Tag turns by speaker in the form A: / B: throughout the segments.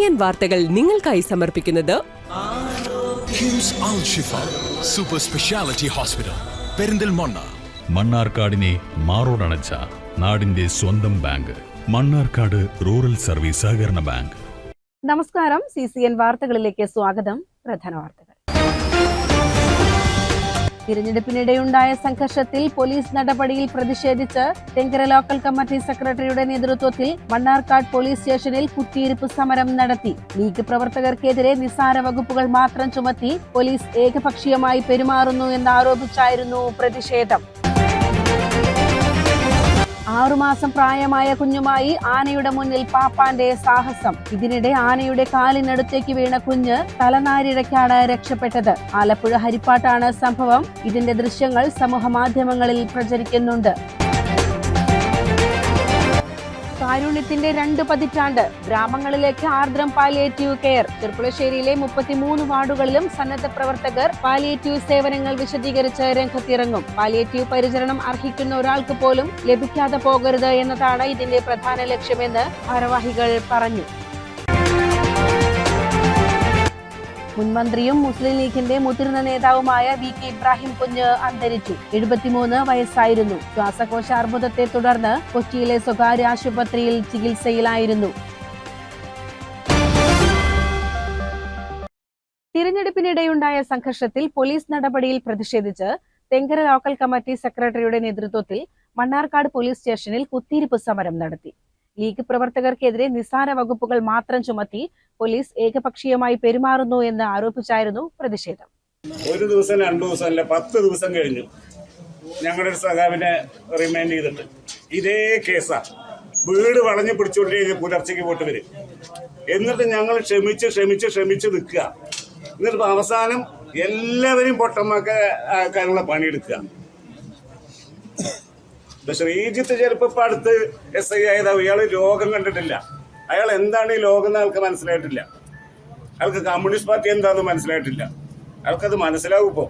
A: CCN വാർത്തകൾ നിങ്ങൾക്കായി സമർപ്പിക്കുന്നത്
B: കിംസ് അൽ ഷിഫ സൂപ്പർ സ്പെഷ്യാലിറ്റി ഹോസ്പിറ്റൽ പെരിന്തൽമണ്ണ.
C: മണ്ണാർക്കാടിനെ മാറോടണച്ച നാടിന്റെ സ്വന്തം ബാങ്ക് മണ്ണാർക്കാട് റൂറൽ സർവീസ് സഹകരണ ബാങ്ക്.
D: നമസ്കാരം. CCN വാർത്തകളിലേക്ക് സ്വാഗതം. പ്രധാന വാർത്തകൾ. തിരഞ്ഞെടുപ്പിനിടെയുണ്ടായ സംഘർഷത്തിൽ പോലീസ് നടപടിയിൽ പ്രതിഷേധിച്ച് തെങ്കര ലോക്കൽ കമ്മിറ്റി സെക്രട്ടറിയുടെ നേതൃത്വത്തിൽ മണ്ണാർക്കാട് പോലീസ് സ്റ്റേഷനിൽ കുത്തിയിരിപ്പ് സമരം നടത്തി. ലീഗ് പ്രവർത്തകർക്കെതിരെ നിസ്സാര വകുപ്പുകൾ മാത്രം ചുമത്തി പോലീസ് ഏകപക്ഷീയമായി പെരുമാറുന്നു എന്നാരോപിച്ചായിരുന്നു പ്രതിഷേധം. 6 മാസം പ്രായമായ കുഞ്ഞുമായി ആനയുടെ മുന്നിൽ പാപ്പാന്റെ സാഹസം. ഇതിനിടെ ആനയുടെ കാലിനടുത്തേക്ക് വീണ കുഞ്ഞ് തലനാരിഴയ്ക്കാണ് രക്ഷപ്പെട്ടത്. ആലപ്പുഴ ഹരിപ്പാട്ടാണ് സംഭവം. ഇതിന്റെ ദൃശ്യങ്ങൾ സമൂഹ മാധ്യമങ്ങളിൽ പ്രചരിക്കുന്നുണ്ട്. കാരുണ്യത്തിന്റെ 2 പതിറ്റാണ്ട്. ഗ്രാമങ്ങളിലേക്ക് ആർദ്രം പാലിയേറ്റീവ് കെയർ. ചെർപ്പുളശ്ശേരിയിലെ 33 വാർഡുകളിലും സന്നദ്ധ പ്രവർത്തകർ പാലിയേറ്റീവ് സേവനങ്ങൾ വിശദീകരിച്ച് രംഗത്തിറങ്ങും. പാലിയേറ്റീവ് പരിചരണം അർഹിക്കുന്ന ഒരാൾക്ക് പോലും ലഭിക്കാതെ പോകരുത് എന്നതാണ് ഇതിന്റെ പ്രധാന ലക്ഷ്യമെന്ന് ഭാരവാഹികൾ പറഞ്ഞു. മുൻമന്ത്രിയും മുസ്ലിം ലീഗിന്റെ മുതിർന്ന നേതാവുമായ VK ഇബ്രാഹിം കുഞ്ഞ് അന്തരിച്ചു. 73 വയസ്സായിരുന്നു. ശ്വാസകോശ അർബുദത്തെ തുടർന്ന് കൊച്ചിയിലെ സ്വകാര്യ ആശുപത്രിയിൽ ചികിത്സയിലായിരുന്നു. തിരഞ്ഞെടുപ്പിനിടെയുണ്ടായ സംഘർഷത്തിൽ പോലീസ് നടപടിയിൽ പ്രതിഷേധിച്ച് തെങ്കര ലോക്കൽ കമ്മിറ്റി സെക്രട്ടറിയുടെ നേതൃത്വത്തിൽ മണ്ണാർക്കാട് പോലീസ് സ്റ്റേഷനിൽ കുത്തിയിരിപ്പ് സമരം നടത്തി. ലീഗ് പ്രവർത്തകർക്കെതിരെ നിസ്സാര വകുപ്പുകൾ മാത്രം ചുമത്തി പോലീസ് ഏകപക്ഷീയമായി പെരുമാറുന്നു എന്ന് ആരോപിച്ചായിരുന്നു പ്രതിഷേധം.
E: 1 ദിവസം 2 ദിവസം അല്ല 10 ദിവസം കഴിഞ്ഞു ഞങ്ങളുടെ ഒരു സഖാവിനെ റിമാൻഡ് ചെയ്തിട്ട്. ഇതേ കേസാ. വീട് വളഞ്ഞു പിടിച്ചുകൊണ്ടേ പുലർച്ചയ്ക്ക് പോയിട്ട് വരും. എന്നിട്ട് ഞങ്ങൾ ക്ഷമിച്ച് നിൽക്കുക. എന്നിട്ട് അവസാനം എല്ലാവരെയും പൊട്ടമാക്കാനുള്ള പണിയെടുക്കുക. ശ്രീജിത്ത് ചിലപ്പോൾ ഇപ്പം അടുത്ത് SI ആയതാവും. ഇയാൾ രോഗം കണ്ടിട്ടില്ല. അയാൾ എന്താണ് ഈ ലോകം എന്ന് അയാൾക്ക് മനസ്സിലായിട്ടില്ല. അയാൾക്ക് കമ്മ്യൂണിസ്റ്റ് പാർട്ടി എന്താണെന്ന് മനസ്സിലായിട്ടില്ല. അയാൾക്കത് മനസ്സിലാവും. ഇപ്പോൾ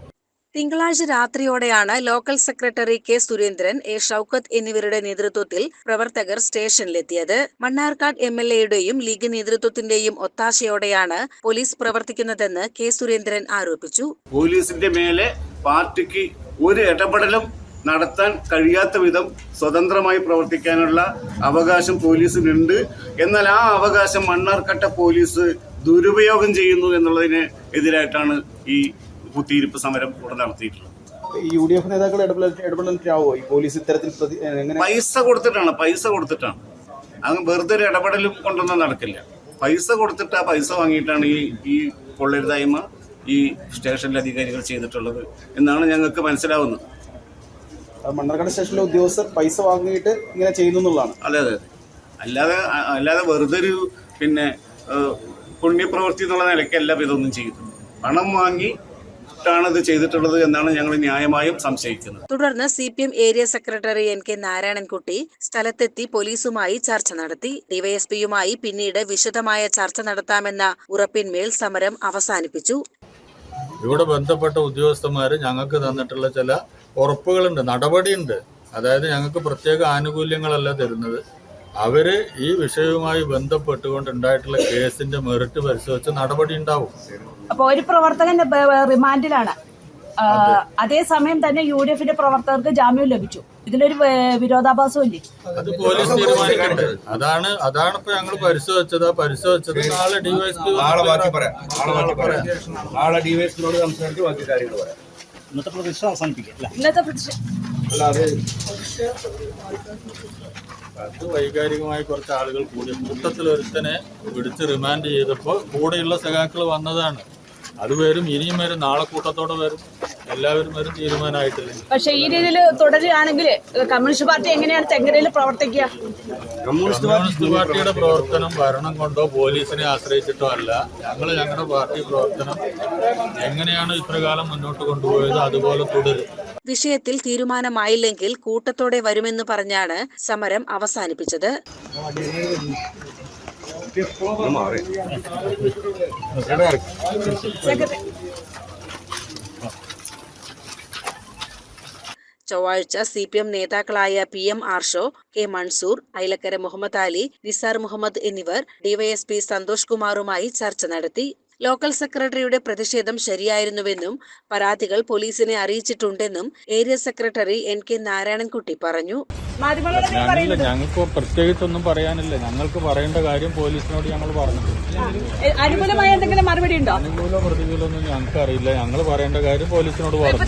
D: തിങ്കളാഴ്ച രാത്രിയോടെയാണ് local secretary K Surendran, A Shoukath എന്നിവരുടെ നേതൃത്വത്തിൽ പ്രവർത്തകർ സ്റ്റേഷനിലെത്തിയത്. മണ്ണാർക്കാട് MLAയുടെയും ലീഗ് നേതൃത്വത്തിന്റെയും ഒത്താശയോടെയാണ് പോലീസ് പ്രവർത്തിക്കുന്നതെന്ന് K സുരേന്ദ്രൻ ആരോപിച്ചു.
E: പോലീസിന്റെ മേലെ പാർട്ടിക്ക് ഒരു ഇടപെടലും നടത്താൻ കഴിയാത്ത വിധം സ്വതന്ത്രമായി പ്രവർത്തിക്കാനുള്ള അവകാശം പോലീസിനുണ്ട്. എന്നാൽ ആ അവകാശം മണ്ണാർക്കാട്ടെ പോലീസ് ദുരുപയോഗം ചെയ്യുന്നു എന്നുള്ളതിന് എതിരായിട്ടാണ് ഈ കുത്തിയിരിപ്പ് സമരം ഇവിടെ നടത്തിയിട്ടുള്ളത്.
F: UDF നേതാക്കൾ ഇടപെടലാവോ ഈ പോലീസ് ഇത്തരത്തിൽ?
E: പൈസ കൊടുത്തിട്ടാണ്. അങ്ങ് വെറുതെ ഒരു ഇടപെടലും കൊണ്ടൊന്നും നടക്കില്ല. പൈസ കൊടുത്തിട്ട് ആ പൈസ വാങ്ങിയിട്ടാണ് ഈ കൊള്ളരുതായ്മ ഈ സ്റ്റേഷനിലെ അധികാരികൾ ചെയ്തിട്ടുള്ളത് എന്നാണ് ഞങ്ങൾക്ക് മനസ്സിലാവുന്നത്.
F: മണ്ണാർക്കാട് സ്റ്റേഷനിലെ ഉദ്യോഗസ്ഥർ പൈസ വാങ്ങിയിട്ട് ഇങ്ങനെ ചെയ്യുന്നു എന്നുള്ളതാണ്.
E: അതെ. അല്ലാതെ വെറുതെ ഒരു പുണ്യപ്രവൃത്തി എന്നുള്ള നിലയ്ക്കല്ല ഇതൊന്നും ചെയ്യുന്നത്. പണം വാങ്ങിയിട്ടാണ് ഇത് ചെയ്തിട്ടുള്ളത് എന്നാണ് ഞങ്ങൾ ന്യായമായും സംശയിക്കുന്നത്.
D: തുടർന്ന് CPM area secretary NK Narayanankutty സ്ഥലത്തെത്തി പോലീസുമായി ചർച്ച നടത്തി. ഡിവൈഎസ്പിയുമായി പിന്നീട് വിശദമായ ചർച്ച നടത്താമെന്ന ഉറപ്പിന്മേൽ സമരം അവസാനിപ്പിച്ചു.
G: ഇവിടെ ബന്ധപ്പെട്ട ഉദ്യോഗസ്ഥന്മാർ ഞങ്ങൾക്ക് തന്നിട്ടുള്ള ചില ഉറപ്പുകളുണ്ട്, നടപടിയുണ്ട്. അതായത് ഞങ്ങൾക്ക് പ്രത്യേക ആനുകൂല്യങ്ങളല്ല തരുന്നത്. അവര് ഈ വിഷയവുമായി ബന്ധപ്പെട്ടുകൊണ്ടുണ്ടായിട്ടുള്ള കേസിന്റെ മെറിറ്റ് പരിശോധിച്ച് നടപടി ഉണ്ടാവും.
H: അപ്പോൾ ഒരു പ്രവർത്തകൻ റിമാൻഡിലാണ്. അതേസമയം തന്നെ UDFന്റെ പ്രവർത്തകർക്ക് ജാമ്യം ലഭിച്ചു. ഇതിലൊരു വിരോധാഭാസം ഇല്ലേ?
G: അത് പോലീസ് തീരുമാനിക്കട്ടെ. അതാണ് ഇപ്പൊ ഞങ്ങൾ പരിശോധിച്ചത്. നാളെ DYSP
F: സംസാരിച്ച് ബാക്കി കാര്യങ്ങൾ പറയാം.
H: ഇന്നത്തെ പ്രതിഷേധം
G: അത് വൈകാരികമായി കുറച്ച് ആളുകൾ കൂടി കൂട്ടത്തിലൊരുത്തനെ പിടിച്ച് റിമാൻഡ് ചെയ്തപ്പോൾ കൂടെയുള്ള സഖാക്കൾ വന്നതാണ്. അത് വരും, ഇനിയും വരും, നാളെ കൂട്ടത്തോടെ വരും, എല്ലാവരും വരും, തീരുമാനമായിട്ടില്ല.
H: പക്ഷെ ഈ രീതിയിൽ തുടരുകയാണെങ്കിൽ കമ്മ്യൂണിസ്റ്റ് പാർട്ടി എങ്ങനെയാണ് തെങ്കരയിൽ പ്രവർത്തിക്കുക?
G: കമ്മ്യൂണിസ്റ്റ് പാർട്ടിയുടെ പ്രവർത്തനം ഭരണം കൊണ്ടോ പോലീസിനെ ആശ്രയിച്ചിട്ടോ അല്ല. ഞങ്ങളുടെ പാർട്ടി പ്രവർത്തനം എങ്ങനെയാണ് ഇത്രകാലം മുന്നോട്ട് കൊണ്ടുപോയത് അതുപോലെ തുടരും.
D: വിഷയത്തിൽ തീരുമാനമായില്ലെങ്കിൽ കൂട്ടത്തോടെ വരുമെന്ന് പറഞ്ഞാണ് സമരം അവസാനിപ്പിച്ചത്. ചൊവ്വാഴ്ച CPM നേതാക്കളായ PM ആർഷോ, K മൻസൂർ, ഐലക്കര മുഹമ്മദ് അലി, നിസാർ മുഹമ്മദ് എന്നിവർ DYSP സന്തോഷ് കുമാറുമായി ചർച്ച നടത്തി. ലോക്കൽ സെക്രട്ടറിയുടെ പ്രതിഷേധം ശരിയായിരുന്നുവെന്നും പരാതികൾ പോലീസിനെ അറിയിച്ചിട്ടുണ്ടെന്നും ഏരിയ സെക്രട്ടറി NK നാരായണൻകുട്ടി പറഞ്ഞു.
G: ഞങ്ങൾക്ക് പ്രത്യേകിച്ചൊന്നും പറയാനില്ല. ഞങ്ങൾക്ക് പറയേണ്ട കാര്യം പോലീസിനോട് ഞങ്ങൾ പറഞ്ഞിട്ടുണ്ട്.
H: അനുകൂലമായ എന്തെങ്കിലും മറുപടി ഉണ്ടോ?
G: അനുകൂല പ്രതികൂലമൊന്നും ഞങ്ങൾക്ക് അറിയില്ല. ഞങ്ങൾ പറയേണ്ട കാര്യം പോലീസിനോട് പറഞ്ഞു.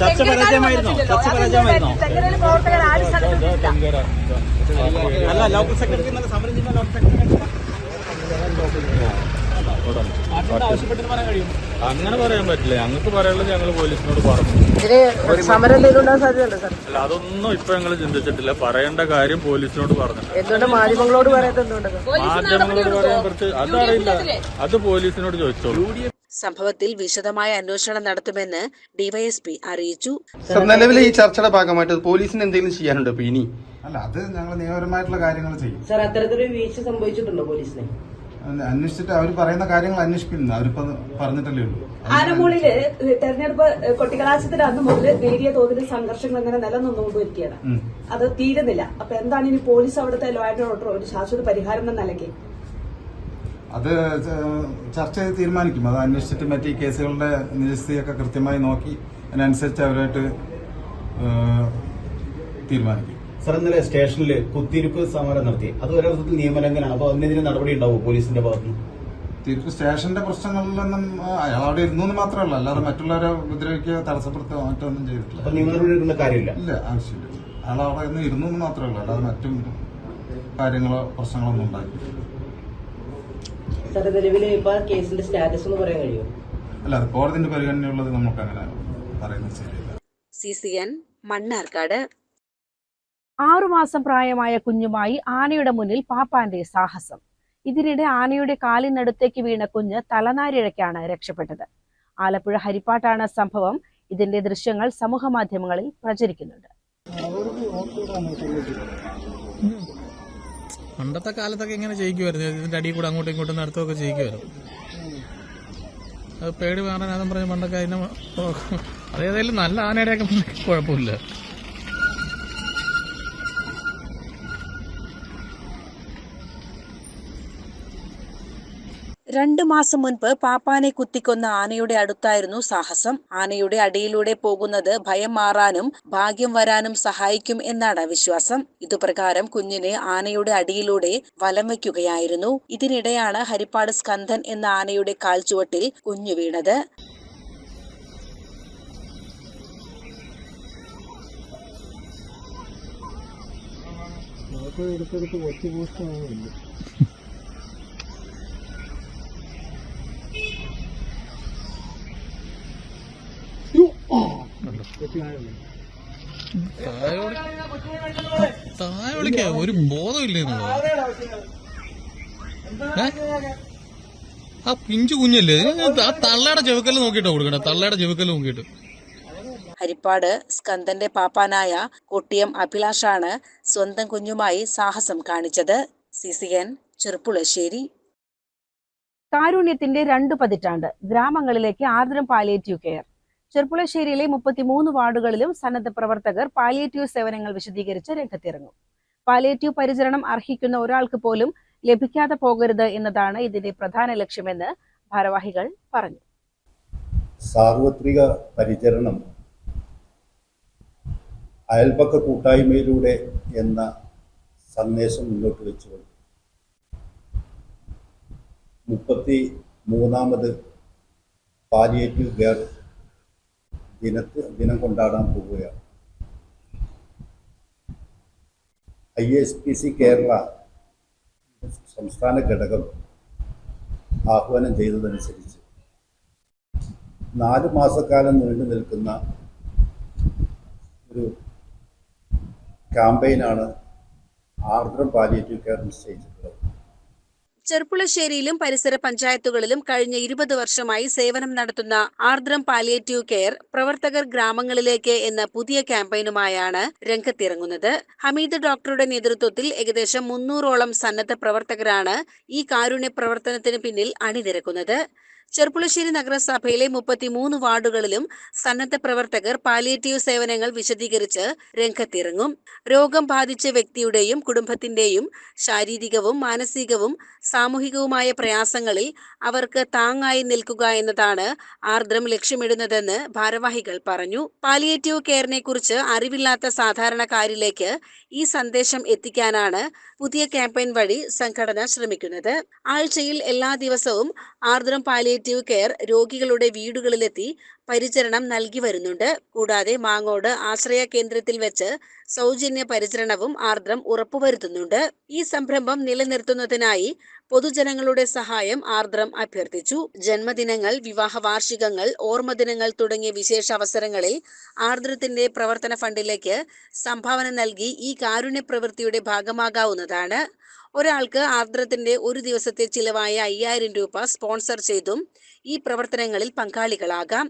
F: ലോക്കൽ സെക്രട്ടറി
G: അങ്ങനെ പറയാൻ പറ്റില്ല. ഞങ്ങൾക്ക് പറയാനുള്ളത് ഞങ്ങൾ പോലീസിനോട് പറഞ്ഞു. അല്ല, അതൊന്നും ഇപ്പൊ ഞങ്ങൾ ചിന്തിച്ചിട്ടില്ല. പറയേണ്ട കാര്യം പോലീസിനോട് പറഞ്ഞു. മാധ്യമങ്ങളോട് പറയാൻ കുറച്ച് അതറിയില്ല. അത് പോലീസിനോട് ചോദിച്ചോളൂ.
D: സംഭവത്തിൽ വിശദമായ അന്വേഷണം നടത്തുമെന്ന് DYSP അറിയിച്ചു.
I: നിലവിലെ ഈ ചർച്ചയുടെ ഭാഗമായിട്ട് പോലീസിന് എന്തെങ്കിലും ചെയ്യാനുണ്ടോ ഇപ്പൊ ഇനി?
F: അല്ല, അത് ഞങ്ങൾ നിയമപരമായിട്ടുള്ള കാര്യങ്ങൾ ചെയ്യും.
J: സാർ, അത്തരത്തിലൊരു വീഴ്ച സംഭവിച്ചിട്ടുണ്ടോ പോലീസിനെ?
F: അന്വേഷിച്ചിട്ട് അവർ പറയുന്ന കാര്യങ്ങൾ അന്വേഷിക്കുന്നു. അവരിപ്പോ പറഞ്ഞിട്ടല്ലേ ഉള്ളൂ.
H: ആനമൂളില് തെരഞ്ഞെടുപ്പ് കൊട്ടിക്കലാശത്തിന് അന്ന് മുതൽ നേരിയ തോതിൽ സംഘർഷങ്ങൾ ഇങ്ങനെ നിലനിന്നുകൊണ്ടിരിക്കുകയാണ്. അത് തീരുന്നില്ല. അപ്പൊ എന്താണ് ഇനി പോലീസ് അവിടുത്തെ ലോ ആൻഡ് ഓർഡർ ഒരു ശാശ്വത പരിഹാരം എന്ന നിലയ്ക്ക്?
F: അത് ചർച്ച ചെയ്ത് തീരുമാനിക്കും. അത് അന്വേഷിച്ചിട്ട് മറ്റേ ഈ കേസുകളുടെ നിജസ്ഥിതിയൊക്കെ കൃത്യമായി നോക്കി അതിനനുസരിച്ച് അവരായിട്ട് തീരുമാനിക്കും.
I: സാർ, ഇന്നലെ സ്റ്റേഷനിൽ കുത്തിയിരിപ്പ് സമരം നടത്തി. അത് ഒരർത്ഥത്തിൽ നിയമലംഘനമാണ്. അപ്പോൾ അതിനെതിരെ നടപടി ഉണ്ടാവും പോലീസിന്റെ ഭാഗത്തുനിന്ന്?
F: തിരുപ്പ് സ്റ്റേഷന്റെ പ്രശ്നങ്ങളിലൊന്നും അയാൾ അവിടെ ഇരുന്നു മാത്രമല്ല, അല്ലാതെ മറ്റുള്ളവരെ ഉപദ്രവിക്കുകയോ തടസ്സപ്പെടുത്തുകയോ മറ്റൊന്നും ചെയ്തിട്ടില്ല.
I: അപ്പൊ നിയമ നടപടി എടുക്കുന്ന കാര്യമില്ല?
F: ഇല്ല, ആവശ്യമില്ല. അയാൾ അവിടെ നിന്ന് ഇരുന്നു മാത്രമല്ല, അല്ലാതെ മറ്റും കാര്യങ്ങളോ പ്രശ്നങ്ങളൊന്നും ഉണ്ടായിട്ടില്ല.
J: സാർ, നിലവിലെ ഇപ്പൊ കേസിന്റെ സ്റ്റാറ്റസ് എന്ന് പറയാൻ കഴിയുമോ?
F: അല്ല, അത് കോടതിന്റെ പരിഗണനയുള്ളത് നമുക്ക് അങ്ങനെ പറയുന്നത് ശരിയല്ല.
D: CCN മണ്ണാർക്കാട്. 6 മാസം പ്രായമായ കുഞ്ഞുമായി ആനയുടെ മുന്നിൽ പാപ്പാന്റെ സാഹസം. ഇതിനിടെ ആനയുടെ കാലിനടുത്തേക്ക് വീണ കുഞ്ഞ് തലനാരിഴയ്ക്കാണ് രക്ഷപ്പെട്ടത്. ആലപ്പുഴ ഹരിപ്പാട്ടാണ് സംഭവം. ഇതിന്റെ ദൃശ്യങ്ങൾ സമൂഹ മാധ്യമങ്ങളിൽ പ്രചരിക്കുന്നുണ്ട്.
K: പണ്ടത്തെ കാലത്തൊക്കെ ഇങ്ങനെ ചെയ്യിക്കുമായിരുന്നു. ഇതിന്റെ അടിയിൽ കൂടെ അങ്ങോട്ടും ഇങ്ങോട്ടും നടത്തുകയൊക്കെ ചെയ്യിക്കുമായിരുന്നു. അത് പേടി മാറാൻ അതും പറഞ്ഞ് പണ്ടൊക്കെ അതിനെ അതേതായാലും നല്ല ആനയുടെയൊക്കെ കുഴപ്പമില്ല.
D: രണ്ടു മാസം മുൻപ് പാപ്പാനെ കുത്തിക്കൊന്ന ആനയുടെ അടുത്തായിരുന്നു സാഹസം. ആനയുടെ അടിയിലൂടെ പോകുന്നത് ഭയം മാറാനും ഭാഗ്യം വരാനും സഹായിക്കും എന്നാണ് വിശ്വാസം. ഇതുപ്രകാരം കുഞ്ഞിനെ ആനയുടെ അടിയിലൂടെ വലം വയ്ക്കുകയായിരുന്നു. ഇതിനിടെയാണ് ഹരിപ്പാട് സ്കന്ദൻ എന്ന ആനയുടെ കാൽച്ചുവട്ടിൽ കുഞ്ഞു വീണത്.
K: താഴെ വിളിക്കാ ഒരു ബോധമില്ലേ ആ പിഞ്ചു കുഞ്ഞല്ലേ? ആ തള്ളയുടെ ചെവുക്കല് നോക്കിയിട്ടാ കൊടുക്കണേ. തള്ളയുടെ ചെവുക്കല് നോക്കിയിട്ട്.
D: ഹരിപ്പാട് സ്കന്ദന്റെ പാപ്പാനായ കൊട്ടിയം അഭിലാഷാണ് സ്വന്തം കുഞ്ഞുമായി സാഹസം കാണിച്ചത്. CCN ചെറുപ്പുളശ്ശേരി. കാരുണ്യത്തിന്റെ 2 പതിറ്റാണ്ട്. ഗ്രാമങ്ങളിലേക്ക് ആർദ്രം പാലിയേറ്റീവ് കെയർ. ചെറുപ്പുളശ്ശേരിയിലെ 33 വാർഡുകളിലും സന്നദ്ധ പ്രവർത്തകർ പാലിയേറ്റീവ് സേവനങ്ങൾ വിശദീകരിച്ച് രംഗത്തിറങ്ങും. പാലിയേറ്റീവ് പരിചരണം അർഹിക്കുന്ന ഒരാൾക്ക് പോലും ലഭിക്കാതെ പോകരുത് എന്നതാണ് ഇതിന്റെ പ്രധാന ലക്ഷ്യമെന്ന് ഭാരവാഹികൾ പറഞ്ഞു.
L: സാർവത്രിക പരിചരണം അയൽപക്ക കൂട്ടായ്മയിലൂടെ എന്ന സന്ദേശം മുന്നോട്ട് വെച്ചുകൊണ്ട് 33ാമത് പാലിയേറ്റീവ് കെയർ ദിനം കൊണ്ടാടാൻ പോവുകയാണ്. ISPC കേരള സംസ്ഥാന ഘടകം ആഹ്വാനം ചെയ്തതനുസരിച്ച് 4 മാസക്കാലം നീണ്ടു നിൽക്കുന്ന ഒരു ക്യാമ്പയിനാണ് ആർദ്രം പാലിയേറ്റീവ് കെയർ നിശ്ചയിച്ചിട്ടുള്ളത്.
D: ചെറുപ്പുളശ്ശേരിയിലും പരിസര പഞ്ചായത്തുകളിലും കഴിഞ്ഞ 20 വർഷമായി സേവനം നടത്തുന്ന ആർദ്രം പാലിയേറ്റീവ് കെയർ പ്രവർത്തകർ ഗ്രാമങ്ങളിലേക്ക് എന്ന പുതിയ ക്യാമ്പയിനുമായാണ് രംഗത്തിറങ്ങുന്നത്. ഹമീദ് ഡോക്ടറുടെ നേതൃത്വത്തിൽ ഏകദേശം 300ഓളം സന്നദ്ധ പ്രവർത്തകരാണ് ഈ കാരുണ്യ പ്രവർത്തനത്തിന് പിന്നിൽ അണിനിരക്കുന്നത്. ചെർപ്പുളശ്ശേരി നഗരസഭയിലെ 33 വാർഡുകളിലും സന്നദ്ധ പ്രവർത്തകർ പാലിയേറ്റീവ് സേവനങ്ങൾ വിശദീകരിച്ച് രംഗത്തിറങ്ങും. രോഗം ബാധിച്ച വ്യക്തിയുടെയും കുടുംബത്തിന്റെയും ശാരീരികവും മാനസികവും സാമൂഹികവുമായ പ്രയാസങ്ങളിൽ അവർക്ക് താങ്ങായി നിൽക്കുക എന്നതാണ് ആർദ്രം ലക്ഷ്യമിടുന്നതെന്ന് ഭാരവാഹികൾ പറഞ്ഞു. പാലിയേറ്റീവ് കെയറിനെ കുറിച്ച് അറിവില്ലാത്ത സാധാരണക്കാരിലേക്ക് ഈ സന്ദേശം എത്തിക്കാനാണ് പുതിയ ക്യാമ്പയിൻ വഴി സംഘടന ശ്രമിക്കുന്നത്. ആഴ്ചയിൽ എല്ലാ ദിവസവും ആർദ്രം പാലിയേറ്റീവ് കെയർ രോഗികളുടെ വീടുകളിലെത്തി പരിചരണം നൽകി വരുന്നുണ്ട്. കൂടാതെ മാങ്ങോട് ആശ്രയ കേന്ദ്രത്തിൽ വെച്ച് സൗജന്യ പരിചരണവും ആർദ്രം ഉറപ്പുവരുത്തുന്നുണ്ട്. ഈ സംരംഭം നിലനിർത്തുന്നതിനായി പൊതുജനങ്ങളുടെ സഹായം ആർദ്രം അഭ്യർത്ഥിച്ചു. ജന്മദിനങ്ങൾ, വിവാഹ വാർഷികങ്ങൾ, ഓർമ്മദിനങ്ങൾ തുടങ്ങിയ വിശേഷ അവസരങ്ങളിൽ ആർദ്രത്തിന്റെ പ്രവർത്തന ഫണ്ടിലേക്ക് സംഭാവന നൽകി ഈ കാരുണ്യ പ്രവൃത്തിയുടെ ഭാഗമാകാവുന്നതാണ്. ഒരാൾക്ക് ആർദ്രത്തിന്റെ ഒരു ദിവസത്തെ ചിലവായ 5000 രൂപ സ്പോൺസർ ചെയ്തും ഈ പ്രവർത്തനങ്ങളിൽ പങ്കാളികളാകാം.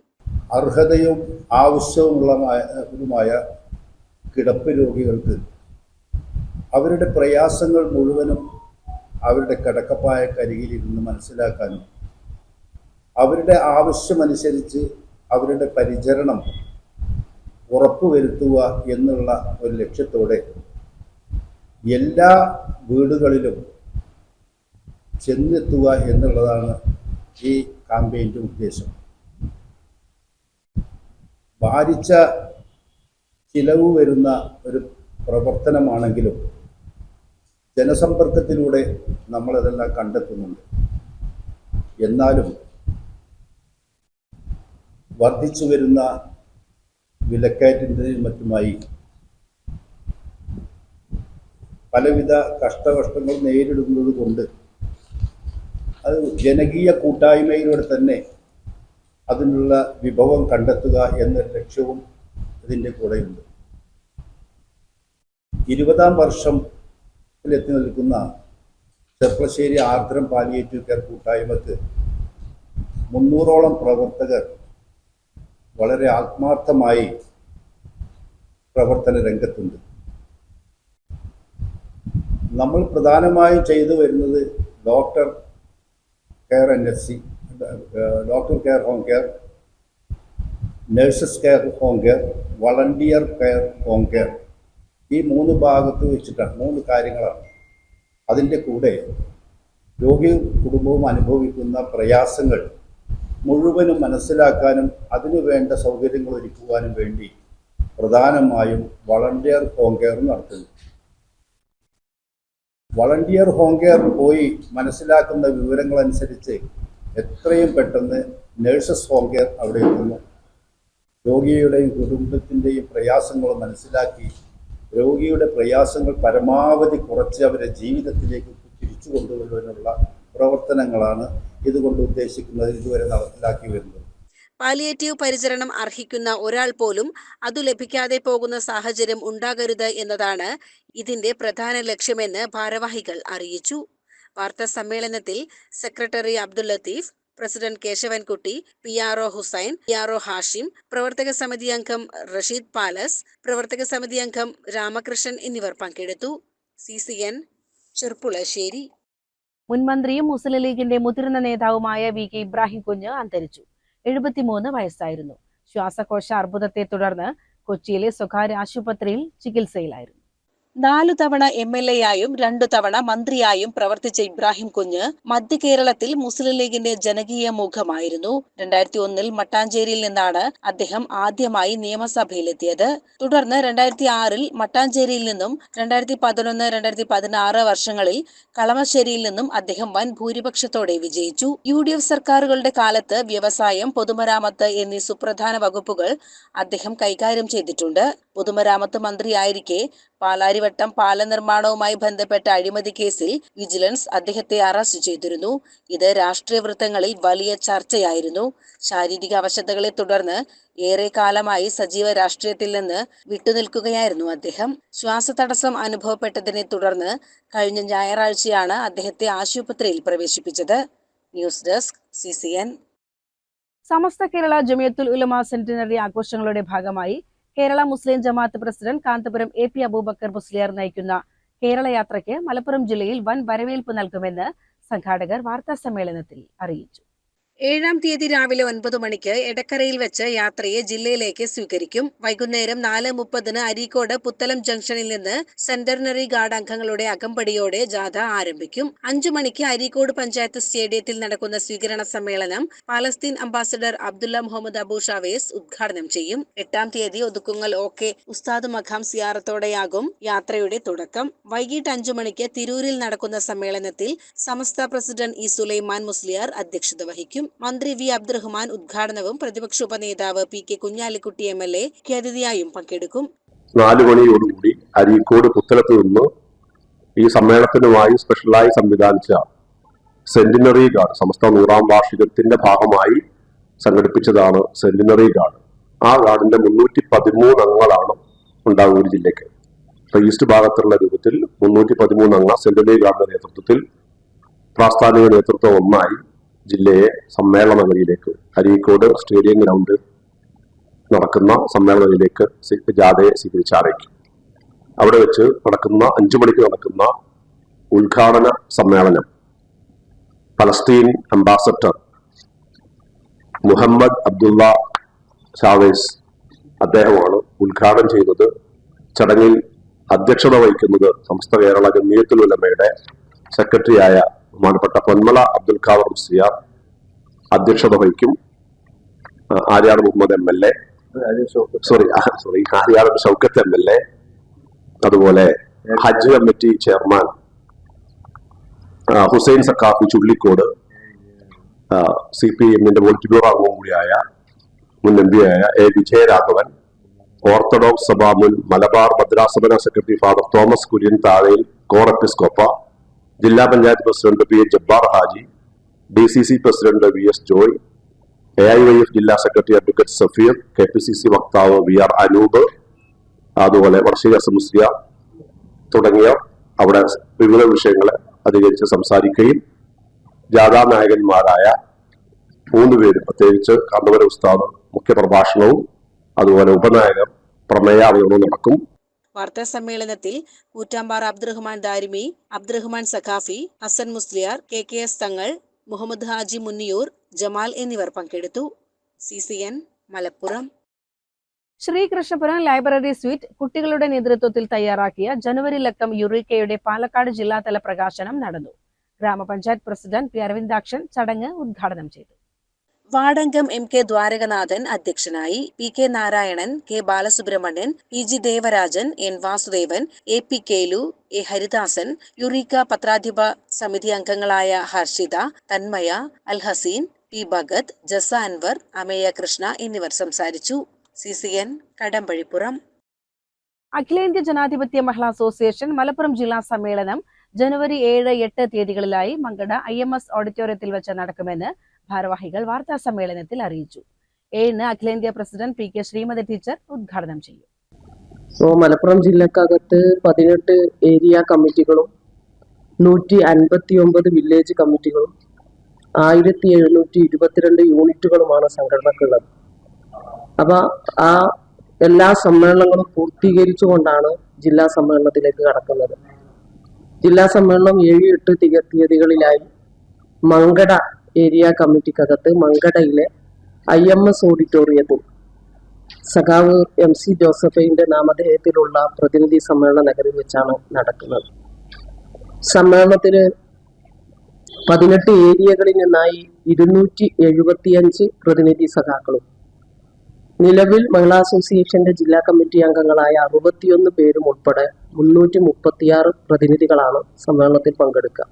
L: അർഹതയും ആവശ്യവുമുള്ളതുമായ കിടപ്പ് രോഗികൾക്ക് അവരുടെ പ്രയാസങ്ങൾ മുഴുവനും അവരുടെ കിടക്കപ്പായക്കരികിലിരുന്ന് മനസ്സിലാക്കാനും അവരുടെ ആവശ്യമനുസരിച്ച് അവരുടെ പരിചരണം ഉറപ്പുവരുത്തുക എന്നുള്ള ഒരു ലക്ഷ്യത്തോടെ എല്ലാ വീടുകളിലും ചെന്നെത്തുക എന്നുള്ളതാണ് ഈ ക്യാമ്പയിൻ്റെ ഉദ്ദേശം. ഭാരിച്ച ചിലവ് വരുന്ന ഒരു പ്രവർത്തനമാണെങ്കിലും ജനസമ്പർക്കത്തിലൂടെ നമ്മളതെല്ലാം കണ്ടെത്തുന്നുണ്ട്. എന്നാലും വർദ്ധിച്ചു വരുന്ന വിലക്കയറ്റത്തിനും മറ്റുമായി പലവിധ കഷ്ടങ്ങൾ നേരിടുന്നത് കൊണ്ട് അത് ജനകീയ കൂട്ടായ്മയിലൂടെ തന്നെ അതിനുള്ള വിഭവം കണ്ടെത്തുക എന്ന ലക്ഷ്യവും ഇതിൻ്റെ കൂടെയുണ്ട്. 20ാം വർഷത്തിലെത്തി നിൽക്കുന്ന ചെർപ്പളശ്ശേരി ആർദ്രം പാലിയേറ്റീവ് കെയർ കൂട്ടായ്മക്ക് 300ഓളം പ്രവർത്തകർ വളരെ ആത്മാർത്ഥമായി പ്രവർത്തന രംഗത്തുണ്ട്. നമ്മൾ പ്രധാനമായും ചെയ്തു വരുന്നത് doctor care NSC, doctor care home care, nurses care home care, volunteer care home care, ഈ 3 ഭാഗത്ത് വെച്ചിട്ടാണ് 3 കാര്യങ്ങളാണ്. അതിൻ്റെ കൂടെ രോഗിയും കുടുംബവും അനുഭവിക്കുന്ന പ്രയാസങ്ങൾ മുഴുവനും മനസ്സിലാക്കാനും അതിനു വേണ്ട സൗകര്യങ്ങൾ ഒരുക്കുവാനും വേണ്ടി പ്രധാനമായും വളണ്ടിയർ ഹോം കെയർ നടത്തുന്നു. വളണ്ടിയർ ഹോം കെയർ പോയി മനസ്സിലാക്കുന്ന വിവരങ്ങളനുസരിച്ച് എത്രയും പെട്ടെന്ന് നഴ്സസ് ഹോം കെയർ അവിടെ എത്തുന്നു. രോഗിയുടെയും കുടുംബത്തിൻ്റെയും പ്രയാസങ്ങൾ മനസ്സിലാക്കി രോഗിയുടെ പ്രയാസങ്ങൾ പരമാവധി കുറച്ച് അവരെ ജീവിതത്തിലേക്ക് തിരിച്ചു കൊണ്ടുവരുവാനുള്ള പ്രവർത്തനങ്ങളാണ് ഇതുകൊണ്ട് ഉദ്ദേശിക്കുന്നത്, ഇതുവരെ നടപ്പിലാക്കി വരുന്നത്.
D: പാലിയേറ്റീവ് പരിചരണം അർഹിക്കുന്ന ഒരാൾ പോലും അതു ലഭിക്കാതെ പോകുന്ന സാഹചര്യം ഉണ്ടാകരുത് എന്നതാണ് ഇതിന്റെ പ്രധാന ലക്ഷ്യമെന്ന് ഭാരവാഹികൾ അറിയിച്ചു. വാർത്താ സമ്മേളനത്തിൽ secretary Abdul Latheef, president Keshavankutty, PRO Hussain, PRO Hashim, പ്രവർത്തക സമിതി അംഗം റഷീദ് പാലസ്, പ്രവർത്തക സമിതി അംഗം രാമകൃഷ്ണൻ എന്നിവർ പങ്കെടുത്തു. CCN ചെർപ്പുളശ്ശേരി. മുൻമന്ത്രിയും മുസ്ലിം ലീഗിന്റെ മുതിർന്ന നേതാവുമായ VK ഇബ്രാഹിം കുഞ്ഞ് അന്തരിച്ചു. 73 വയസ്സായിരുന്നു. ശ്വാസകോശ അർബുദത്തെ തുടർന്ന് കൊച്ചിയിലെ സ്വകാര്യ ആശുപത്രിയിൽ ചികിത്സയിലായിരുന്നു. 4 തവണ MLA ആയും 2 തവണ മന്ത്രിയായും പ്രവർത്തിച്ച ഇബ്രാഹിം കുഞ്ഞ് മധ്യ കേരളത്തിൽ മുസ്ലിം ലീഗിന്റെ ജനകീയ മുഖമായിരുന്നു. 2001 മട്ടാഞ്ചേരിയിൽ നിന്നാണ് അദ്ദേഹം ആദ്യമായി നിയമസഭയിലെത്തിയത്. തുടർന്ന് 2006 മട്ടാഞ്ചേരിയിൽ നിന്നും 2011, 2016 വർഷങ്ങളിൽ കളമശ്ശേരിയിൽ നിന്നും അദ്ദേഹം വൻ ഭൂരിപക്ഷത്തോടെ വിജയിച്ചു. UDF സർക്കാരുകളുടെ കാലത്ത് വ്യവസായം, പൊതുമരാമത്ത് എന്നീ സുപ്രധാന വകുപ്പുകൾ അദ്ദേഹം കൈകാര്യം ചെയ്തിട്ടുണ്ട്. പൊതുമരാമത്ത് മന്ത്രിയായിരിക്കെ പാലാരിവട്ടം പാല നിർമ്മാണവുമായി ബന്ധപ്പെട്ട അഴിമതി കേസിൽ വിജിലൻസ് അദ്ദേഹത്തെ അറസ്റ്റ് ചെയ്തിരുന്നു. ഇത് രാഷ്ട്രീയ വൃത്തങ്ങളിൽ വലിയ ചർച്ചയായിരുന്നു. ശാരീരിക അവശതകളെ തുടർന്ന് ഏറെ കാലമായി സജീവ രാഷ്ട്രീയത്തിൽ നിന്ന് വിട്ടുനിൽക്കുകയായിരുന്നു അദ്ദേഹം. ശ്വാസതടസ്സം അനുഭവപ്പെട്ടതിനെ തുടർന്ന് കഴിഞ്ഞ ഞായറാഴ്ചയാണ് അദ്ദേഹത്തെ ആശുപത്രിയിൽ പ്രവേശിപ്പിച്ചത്. News desk CCN. Samastha Kerala Jamiyyathul ഉലമ സെന്റിനറി ആഘോഷങ്ങളുടെ ഭാഗമായി കേരള മുസ്ലിം ജമാഅത്ത് പ്രസിഡന്റ് കാന്തപുരം AP അബൂബക്കർ മുസ്ലിയാർ നയിക്കുന്ന കേരള യാത്രയ്ക്ക് മലപ്പുറം ജില്ലയിൽ വൻ വരവേൽപ്പ് നൽകുമെന്ന് സംഘാടകർ വാർത്താ സമ്മേളനത്തിൽ അറിയിച്ചു. 7-ാം തീയതി രാവിലെ 9 മണിക്ക് എടക്കരയിൽ വെച്ച് യാത്രയെ ജില്ലയിലേക്ക് സ്വീകരിക്കും. വൈകുന്നേരം 4:30 അരീക്കോട് പുത്തലം ജംഗ്ഷനിൽ നിന്ന് സെന്ററിനറി ഗാർഡ് അംഗങ്ങളുടെ അകമ്പടിയോടെ ജാഥ ആരംഭിക്കും. 5 മണിക്ക് അരീക്കോട് പഞ്ചായത്ത് സ്റ്റേഡിയത്തിൽ നടക്കുന്ന സ്വീകരണ സമ്മേളനം Palestine ambassador Abdullah Muhammad Abu Shawesh ഉദ്ഘാടനം ചെയ്യും. 8-ാം തീയതി ഒതുക്കുങ്ങൽ OK ഉസ്താദ് മഖാം സിയാറത്തോടെയാകും യാത്രയുടെ തുടക്കം. വൈകിട്ട് 5 മണിക്ക് തിരൂരിൽ നടക്കുന്ന സമ്മേളനത്തിൽ സമസ്ത പ്രസിഡന്റ് ഇ സുലൈമാൻ മുസ്ലിയാർ അധ്യക്ഷത വഹിക്കും. മന്ത്രി വി അബ്ദുറഹ്മാൻ ഉദ്ഘാടനവും പ്രതിപക്ഷ ഉപനേതാവ് PK കുഞ്ഞാലിക്കുട്ടി MLA അതിഥിയായും പങ്കെടുക്കും.
M: 4 മണിയോടുകൂടി അരീക്കോട് പുത്തലത്ത് നിന്ന് ഈ സമ്മേളനത്തിനുമായി സ്പെഷ്യലായി സംവിധാനിച്ച സെന്റിനറി ഗാർഡ് സമസ്ത 100ാം വാർഷികത്തിന്റെ ഭാഗമായി സംഘടിപ്പിച്ചതാണ് സെന്റിനറി ഗാർഡ്. ആ ഗാർഡിന്റെ 313 അംഗങ്ങളാണ് ഉണ്ടാകുക ഒരു ജില്ലയ്ക്ക്. ഈസ്റ്റ് ഭാഗത്തുള്ള രൂപത്തിൽ 313 അംഗ സെന്റിനറി ഗാർഡിന്റെ നേതൃത്വത്തിൽ പ്രാസ്ഥാനിക നേതൃത്വം ഒന്നായി ജില്ലയെ സമ്മേളന നഗരിയിലേക്ക് അരീക്കോട് സ്റ്റേഡിയം ഗ്രൗണ്ട് നടക്കുന്ന സമ്മേളന നഗരിയിലേക്ക് ജാഥയെ സ്വീകരിച്ചറിയിക്കും. അവിടെ വെച്ച് നടക്കുന്ന 5 മണിക്ക് നടക്കുന്ന ഉദ്ഘാടന സമ്മേളനം Palestine ambassador Muhammad Abdullah Shawesh അദ്ദേഹമാണ് ഉദ്ഘാടനം ചെയ്യുന്നത്. ചടങ്ങിൽ അധ്യക്ഷത വഹിക്കുന്നത് സമസ്ത കേരള ജംഇയ്യത്തുൽ ഉലമയുടെ സെക്രട്ടറിയായ ബഹുമാനപ്പെട്ട പൊന്മള അബ്ദുൽ ഖാദർ മുസ്ലിയാർ അധ്യക്ഷത വഹിക്കും. ആര്യാട് മുഹമ്മദ് MLA, ആര്യാട് ഷൗക്കത്ത് MLA, അതുപോലെ Hajj committee chairman Hussain Saqafi Chullikkod, CPM polit bureau അംഗം കൂടിയായ മുൻ MP ആയ A വിജയരാഘവൻ, ഓർത്തഡോക്സ് സഭ മുൻ മലബാർ ഭദ്രാസന secretary father Thomas Kurian Thazhayil കോർ എപ്പിസ്കോപ്പ, ജില്ലാ panchayat president PH Jabbar Haji, DCC president VS Joy, AIYF ജില്ലാ സെക്രട്ടറി അഡ്വക്കേറ്റ് സഫീർ, KPCC വക്താവ് VR അനൂപ്, അതുപോലെ വർഷീക് മുസ്ലിയ തുടങ്ങിയ അവിടെ വിവിധ വിഷയങ്ങളെ അധികരിച്ച് സംസാരിക്കുകയും ജാഥാ നായകന്മാരായ 3 പേര് പ്രത്യേകിച്ച് കാന്തപുര ഉസ്താദ് മുഖ്യപ്രഭാഷണവും അതുപോലെ ഉപനായകർ പ്രമേയാവതരണവും നടക്കും.
D: വാർത്താ സമ്മേളനത്തിൽ കൂറ്റാമ്പാറ അബ്ദുറഹ്മാൻ ദാരിമി, അബ്ദുറഹ്മാൻ സഖാഫി, ഹസൻ മുസ്ലിയാർ, KKS തങ്ങൾ, മുഹമ്മദ് ഹാജി മുന്നിയൂർ, ജമാൽ എന്നിവർ പങ്കെടുത്തു. CCN Malappuram. Sreekrishnapuram library sweet കുട്ടികളുടെ നേതൃത്വത്തിൽ തയ്യാറാക്കിയ ജനുവരി ലക്കം യുറീക്കയുടെ പാലക്കാട് ജില്ലാതല പ്രകാശനം നടന്നു. ഗ്രാമപഞ്ചായത്ത് പ്രസിഡന്റ് P അരവിന്ദാക്ഷൻ ചടങ്ങ് ഉദ്ഘാടനം ചെയ്തു. വാർഡംഗം MK ദ്വാരകനാഥൻ അധ്യക്ഷനായി. PK Narayanan, K Balasubramanian, PG Devarajan, N Vasudevan, AP Kelu, A Haridasan, Eureka പത്രാധിപ സമിതി അംഗങ്ങളായ ഹർഷിത, തന്മയ, അൽ ഹസീൻ, P ഭഗത്, ജസ അൻവർ, അമേയ കൃഷ്ണ എന്നിവർ സംസാരിച്ചു. CCN കടമ്പഴിപ്പുറം. അഖിലേന്ത്യാ ജനാധിപത്യ മഹിളാ അസോസിയേഷൻ മലപ്പുറം ജില്ലാ സമ്മേളനം ജനുവരി 7, 8 തീയതികളിലായി മങ്കട IMS ഓഡിറ്റോറിയത്തിൽ വെച്ച് നടക്കുമെന്ന് ഭാരവാഹികൾ വാർത്താ സമ്മേളനത്തിൽ അറിയിച്ചു. 7-ന് അഖിലേന്ത്യാ പ്രസിഡന്റ് PK ശ്രീമതി ടീച്ചർ ഉദ്ഘാടനം ചെയ്യും.
J: മലപ്പുറം ജില്ലക്കകത്ത് 18 ഏരിയ കമ്മിറ്റികളും 159 വില്ലേജ് കമ്മിറ്റികളും 1722 യൂണിറ്റുകളുമാണ് സംഘടനക്കുള്ളത്. അപ്പൊ ആ എല്ലാ സമ്മേളനങ്ങളും പൂർത്തീകരിച്ചുകൊണ്ടാണ് ജില്ലാ സമ്മേളനത്തിലേക്ക് കടക്കുന്നത്. ജില്ലാ സമ്മേളനം 7, 8 തീയതികളിലായി മങ്കട ഏരിയ കമ്മിറ്റിക്കകത്ത് മങ്കടയിലെ IMS ഓഡിറ്റോറിയത്തിൽ സഖാവ് MC ജോസഫൈന്റെ നാമധേയത്തിലുള്ള പ്രതിനിധി സമ്മേളന നഗരിൽ വെച്ചാണ് നടക്കുന്നത്. സമ്മേളനത്തിന് 18 ഏരിയകളിൽ നിന്നായി 275 പ്രതിനിധി സഖാക്കളും നിലവിൽ മഹിളാ അസോസിയേഷന്റെ ജില്ലാ കമ്മിറ്റി അംഗങ്ങളായ 61 പേരും ഉൾപ്പെടെ 336 പ്രതിനിധികളാണ് സമ്മേളനത്തിൽ പങ്കെടുക്കുക.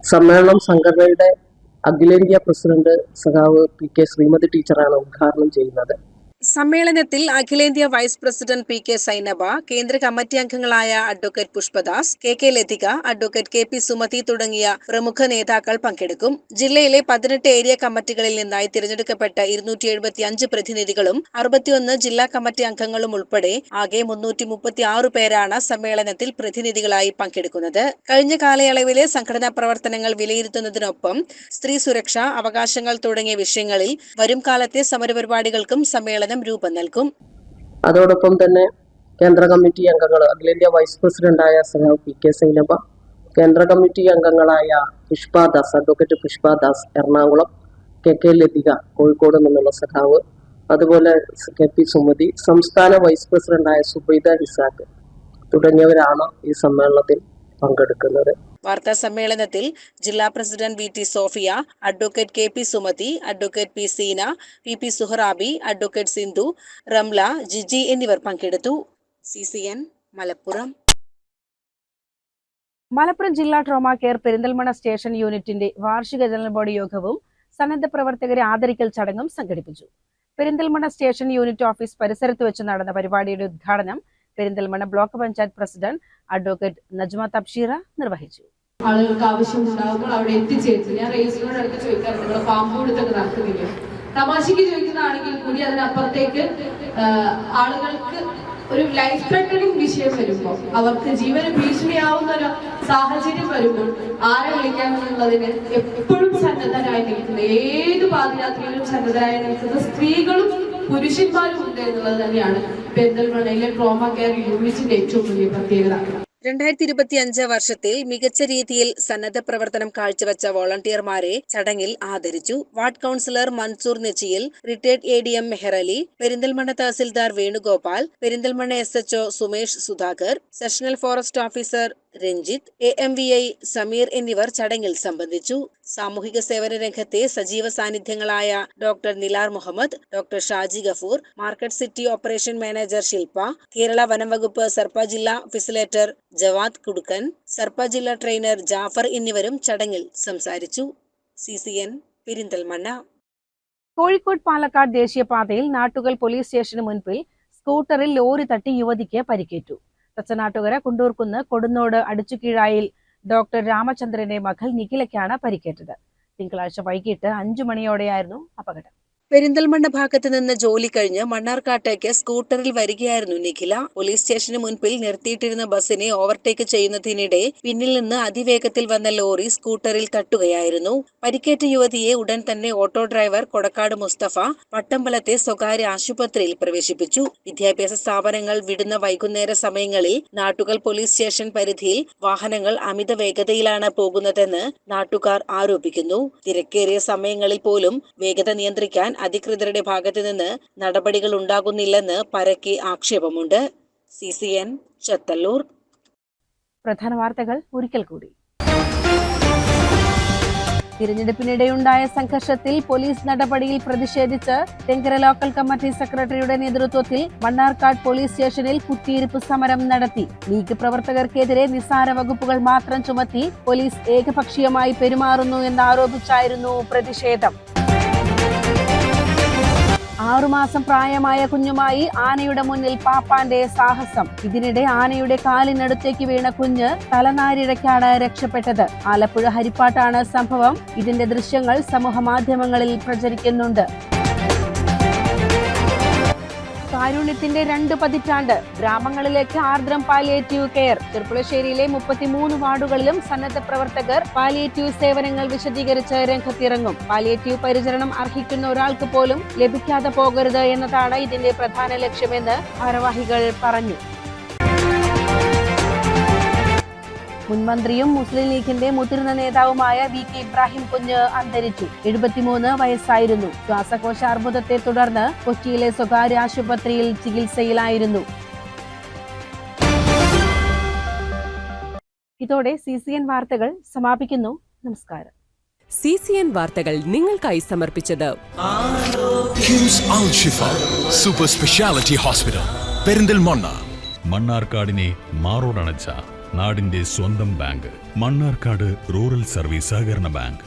J: സമ്മേളനം സംഘടനയുടെ അഖിലേന്ത്യാ പ്രസിഡന്റ് സഖാവ് PK ശ്രീമതി ടീച്ചറാണ് ഉദ്ഘാടനം ചെയ്യുന്നത്.
D: സമ്മേളനത്തിൽ അഖിലേന്ത്യാ വൈസ് പ്രസിഡന്റ് PK സൈനബ, കേന്ദ്ര കമ്മിറ്റി അംഗങ്ങളായ advocate Pushpadas, KK Lathika, advocate KP Sumathi തുടങ്ങിയ പ്രമുഖ നേതാക്കൾ പങ്കെടുക്കും. ജില്ലയിലെ 18 ഏരിയ കമ്മിറ്റികളിൽ നിന്നായി തിരഞ്ഞെടുക്കപ്പെട്ട 275 പ്രതിനിധികളും 61 ജില്ലാ കമ്മിറ്റി അംഗങ്ങളും ഉൾപ്പെടെ ആകെ 336 പേരാണ് സമ്മേളനത്തിൽ പ്രതിനിധികളായി പങ്കെടുക്കുന്നത്. കഴിഞ്ഞ കാലയളവിലെ സംഘടനാ പ്രവർത്തനങ്ങൾ വിലയിരുത്തുന്നതിനൊപ്പം സ്ത്രീ സുരക്ഷ, അവകാശങ്ങൾ തുടങ്ങിയ വിഷയങ്ങളിൽ വരും കാലത്തെ സമരപരിപാടികൾക്കും സമ്മേളനം രൂപം നൽകും.
J: അതോടൊപ്പം തന്നെ കേന്ദ്ര കമ്മിറ്റി അംഗങ്ങൾ അഖിലേന്ത്യാ വൈസ് പ്രസിഡന്റായ സഖാവ് PK സൈനബ, കേന്ദ്ര കമ്മിറ്റി അംഗങ്ങളായ പുഷ്പദാസ്, അഡ്വക്കേറ്റ് പുഷ്പദാസ് എറണാകുളം, KK ലതിക കോഴിക്കോട് നിന്നുള്ള സഖാവ്, അതുപോലെ KP സുമതി, സംസ്ഥാന വൈസ് പ്രസിഡന്റായ സുബൈദ ഹിസാഖ് തുടങ്ങിയവരാണ് ഈ സമ്മേളനത്തിൽ പങ്കെടുക്കുന്നത്.
N: വാർത്താ സമ്മേളനത്തിൽ ജില്ലാ president VT Sophia, advocate KP Sumathi, advocate P Seena, PP Suharabi, advocate Sindhu, Ramla, Jiji എന്നിവർ പങ്കെടുത്തു. CCN മലപ്പുറം.
D: മലപ്പുറം ജില്ലാ ട്രോമാ കെയർ പെരിന്തൽമണ്ണ സ്റ്റേഷൻ യൂണിറ്റിന്റെ വാർഷിക ജനറൽ ബോഡി യോഗവും സന്നദ്ധ പ്രവർത്തകരെ ആദരിക്കൽ ചടങ്ങും സംഘടിപ്പിച്ചു. പെരിന്തൽമണ്ണ സ്റ്റേഷൻ യൂണിറ്റ് ഓഫീസ് പരിസരത്ത് വെച്ച് നടന്ന പരിപാടിയുടെ ഉദ്ഘാടനം Perinthalmanna block panchayat president advocate Najma Thabsheera നിർവഹിച്ചു.
O: ആളുകൾക്ക് ആവശ്യമുണ്ടാകുമ്പോൾ അവിടെ എത്തിച്ചേർത്ത് ഞാൻ റേസിനോട് അടുത്ത് ചോദിക്കാറുണ്ട്, നിങ്ങൾ പാമ്പ് കൊടുത്തൊക്കെ നടക്കുന്നില്ല. തമാശയ്ക്ക് ചോദിക്കുന്നതാണെങ്കിൽ കൂടി അതിനപ്പുറത്തേക്ക് ആളുകൾക്ക് ഒരു ലൈഫ് ത്രെട്ടനിങ് വിഷയം വരുമ്പോൾ, അവർക്ക് ജീവന് ഭീഷണിയാവുന്ന ഒരു സാഹചര്യം വരുമ്പോൾ ആരെ വിളിക്കാമെന്നുള്ളതിന് എപ്പോഴും സന്നദ്ധരായി നിൽക്കുന്ന, ഏത് പാതിരാത്രിയിലും സന്നദ്ധരായി നിൽക്കുന്ന സ്ത്രീകളും പുരുഷന്മാരും ഉണ്ട് എന്നുള്ളത് തന്നെയാണ് പെരിന്തൽമണ്ണയിലെ ട്രോമാ കെയർ യൂണിറ്റിന്റെ ഏറ്റവും വലിയ പ്രത്യേകത.
N: 2025 വർഷത്തിൽ മികച്ച രീതിയിൽ സന്നദ്ധ പ്രവർത്തനം കാഴ്ചവെച്ച വോളണ്ടിയർമാരെ ചടങ്ങിൽ ആദരിച്ചു. Ward councillor Mansoor Nechiyil, retired ADM Meharali, Perinthalmanna tahsildar Venugopal, Perinthalmanna SHO Sumesh Sudhakar, sectional forest officer Ranjith, AMVI Sameer എന്നിവർ ചടങ്ങിൽ സംബന്ധിച്ചു. സാമൂഹിക സേവന രംഗത്തെ സജീവ സാന്നിധ്യങ്ങളായ doctor Nilar Muhammad, doctor Shaji Gafoor, market city operation manager Shilpa, Kerala വനം വകുപ്പ് സർപ്പ ജില്ലാ ഫെസിലേറ്റർ ജവാദ് കുടുക്കൻ, സർപ്പ ജില്ലാ ട്രെയിനർ ജാഫർ എന്നിവരും ചടങ്ങിൽ സംസാരിച്ചു. CCN പെരിന്തൽമണ്ണ.
D: കോഴിക്കോട് പാലക്കാട് ദേശീയപാതയിൽ നാട്ടുകൽ പോലീസ് സ്റ്റേഷന് മുൻപിൽ സ്കൂട്ടറിൽ ലോറി തട്ടി യുവതിക്ക് പരിക്കേറ്റു. തച്ചനാട്ടുകര കുണ്ടൂർക്കുന്ന് കൊടുന്നോട് അടിച്ചുകീഴായിൽ ഡോക്ടർ രാമചന്ദ്രന്റെ മകൾ നിഖിലയ്ക്കാണ് പരിക്കേറ്റത്. തിങ്കളാഴ്ച വൈകിട്ട് 5 മണിയോടെയായിരുന്നു അപകടം.
N: പെരിന്തൽമണ്ണ ഭാഗത്ത് നിന്ന് ജോലി കഴിഞ്ഞ് മണ്ണാർക്കാട്ടേക്ക് സ്കൂട്ടറിൽ വരികയായിരുന്നു നിഖില. പോലീസ് സ്റ്റേഷന് മുൻപിൽ നിർത്തിയിട്ടിരുന്ന ബസിനെ ഓവർടേക്ക് ചെയ്യുന്നതിനിടെ പിന്നിൽ നിന്ന് അതിവേഗത്തിൽ വന്ന ലോറി സ്കൂട്ടറിൽ തട്ടുകയായിരുന്നു. പരിക്കേറ്റ യുവതിയെ ഉടൻ തന്നെ ഓട്ടോ ഡ്രൈവർ കൊടക്കാട് മുസ്തഫ പട്ടമ്പലത്തെ സ്വകാര്യ ആശുപത്രിയിൽ പ്രവേശിപ്പിച്ചു. വിദ്യാഭ്യാസ സ്ഥാപനങ്ങൾ വിടുന്ന വൈകുന്നേര സമയങ്ങളിൽ നാട്ടുകൽ പോലീസ് സ്റ്റേഷൻ പരിധിയിൽ വാഹനങ്ങൾ അമിത വേഗതയിലാണ് പോകുന്നതെന്ന് നാട്ടുകാർ ആരോപിക്കുന്നു. തിരക്കേറിയ സമയങ്ങളിൽ പോലും വേഗത നിയന്ത്രിക്കാൻ അധികൃതരുടെ ഭാഗത്തു നിന്ന് നടപടികൾ ഉണ്ടാകുന്നില്ലെന്ന് പരക്കെ ആക്ഷേപമുണ്ട്. CCN ചത്തല്ലൂർ.
D: പ്രധാന വാർത്തകൾ ഒരിക്കൽ കൂടി. തിരഞ്ഞെടുപ്പിനിടെയുണ്ടായ സംഘർഷത്തിൽ പോലീസ് നടപടിയിൽ പ്രതിഷേധിച്ച് തെങ്കര ലോക്കൽ കമ്മിറ്റി സെക്രട്ടറിയുടെ നേതൃത്വത്തിൽ മണ്ണാർക്കാട് പോലീസ് സ്റ്റേഷനിൽ കുത്തിയിരിപ്പ് സമരം നടത്തി. ലീഗ് പ്രവർത്തകർക്കെതിരെ നിസ്സാര വകുപ്പുകൾ മാത്രം ചുമത്തി പോലീസ് ഏകപക്ഷീയമായി പെരുമാറുന്നു എന്നാരോപിച്ചായിരുന്നു പ്രതിഷേധം. 6 മാസം പ്രായമായ കുഞ്ഞുമായി ആനയുടെ മുന്നിൽ പാപ്പാന്റെ സാഹസം. ഇതിനിടെ ആനയുടെ കാലിനടുത്തേക്ക് വീണ കുഞ്ഞ് തലനാരിഴയ്ക്കാണ് രക്ഷപ്പെട്ടത്. ആലപ്പുഴ ഹരിപ്പാട്ടാണ് സംഭവം. ഇതിന്റെ ദൃശ്യങ്ങൾ സമൂഹ മാധ്യമങ്ങളിൽ പ്രചരിക്കുന്നുണ്ട്. കാരുണ്യത്തിന്റെ 2 പതിറ്റാണ്ട്. ഗ്രാമങ്ങളിലേക്ക് ആർദ്രം പാലിയേറ്റീവ് കെയർ. ചെർപ്പുളശ്ശേരിയിലെ 33 വാർഡുകളിലും സന്നദ്ധ പ്രവർത്തകർ പാലിയേറ്റീവ് സേവനങ്ങൾ വിശദീകരിച്ച് രംഗത്തിറങ്ങും. പാലിയേറ്റീവ് പരിചരണം അർഹിക്കുന്ന ഒരാൾക്ക് പോലും ലഭിക്കാതെ പോകരുത് എന്നതാണ് ഇതിന്റെ പ്രധാന ലക്ഷ്യമെന്ന് ഭാരവാഹികൾ പറഞ്ഞു. മുൻമന്ത്രിയും മുസ്ലിം ലീഗിന്റെ മുതിർന്ന നേതാവുമായ VK ഇബ്രാഹിം കുഞ്ഞ് അന്തരിച്ചു. 73 വയസ്സായിരുന്നു. ശ്വാസകോശ അർബുദത്തെ തുടർന്ന് കൊച്ചിയിലെ സ്വകാര്യ ആശുപത്രിയിൽ ചികിത്സയിലായിരുന്നു. ഇതോടെ CCN വാർത്തകൾ സമാപിക്കുന്നു. നമസ്കാരം.
A: CCN വാർത്തകൾ നിങ്ങൾക്കായി സമർപ്പിച്ചത്
B: കിംസ് അൽ ഷിഫ സൂപ്പർ സ്പെഷ്യാലിറ്റി ഹോസ്പിറ്റൽ പെരിന്തൽമണ്ണ.
C: മണ്ണാർക്കാടിനെ മാറോടണച്ച നാടിന്റെ സ്വന്തം ബാങ്ക് മണ്ണാർക്കാട് റൂറൽ സർവീസ് സഹകരണ ബാങ്ക്.